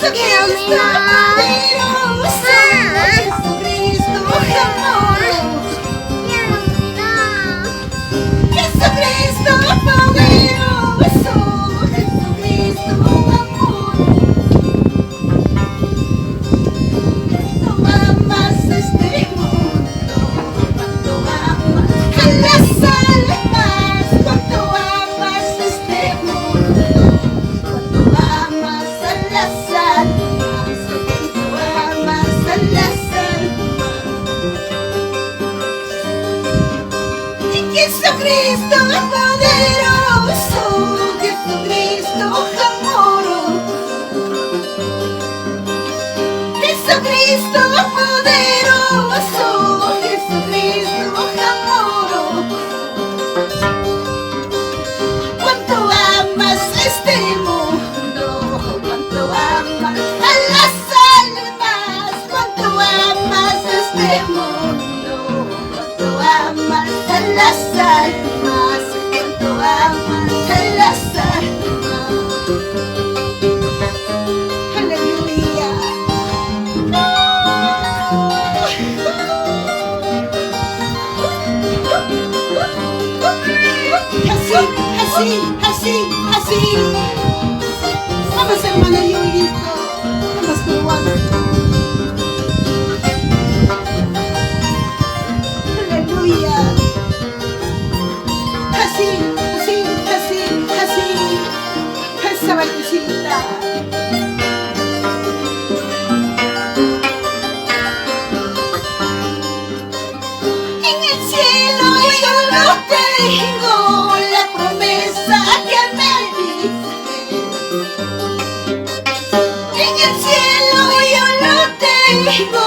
Jesucristo poderoso, Jesucristo amoroso, Jesucristo poderoso, Jesucristo amoroso. Tú amas este mundo, cuánto amas a las almas, cuánto amas este mundo, cuánto amas a las almas, cuánto amas a las almas. Y Jesucristo poderoso, Jesucristo amoroso, Jesucristo poderoso, Jesucristo amoroso. Cuánto amas este mundo, cuánto amas a las almas, cuánto amas este mundo, cuánto amas a las almas, cuánto amas a las almas. Aleluya. Así. Vamos, hermana Yolito. Vamos, peruano. Aleluya. Así. Esa partecita. En el cielo yo lo tengo, la promesa que me diste. En el cielo yo lo tengo,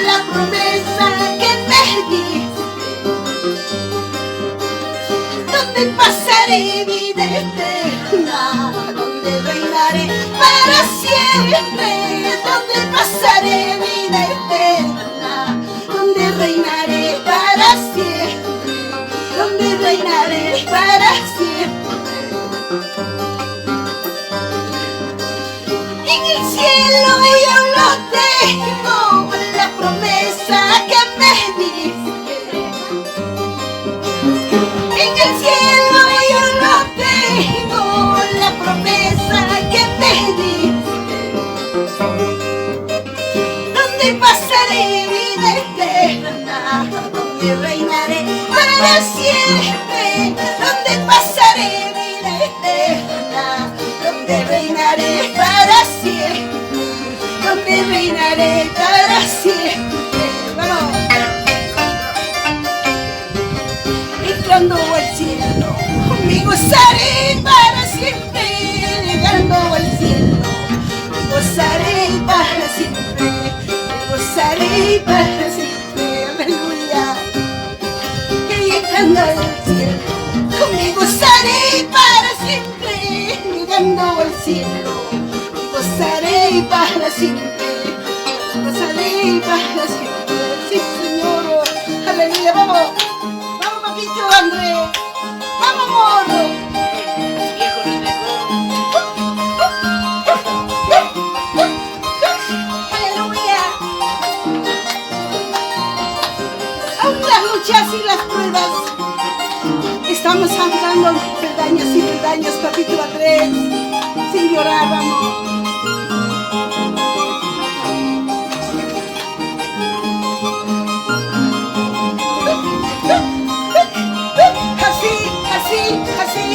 la promesa que me diste. Donde pasaré vida eterna, donde reinaré para siempre, donde pasaré vida eterna, donde reinaré para siempre, donde reinaré para siempre. En el cielo yo lo tengo, la promesa que me diste. En el cielo yo lo tengo, la promesa que me diste. Donde pasaré vida eterna, donde reinaré para siempre, donde pasaré vida eterna, donde reinaré para siempre, donde reinaré para siempre. Vamos. Entrando al cielo, me gozaré para siempre. Llegando al cielo, me gozaré para siempre, me gozaré para siempre. Aleluya. Y llegando al cielo, me gozaré para siempre. Llegando al cielo, me gozaré para siempre, me gozaré para siempre. Sí, Señor. Aleluya. Vamos. Papito André, vamos, morro. Aleluya. Aún las luchas y las pruebas, estamos andando peldaños y peldaños, capítulo 3, sin llorar, vamos. Así.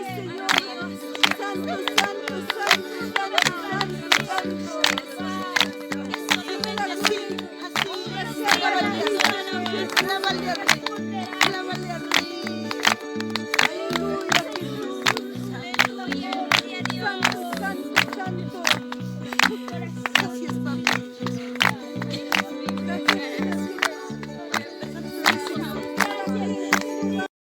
Señor. Santo, santo, santo, santo.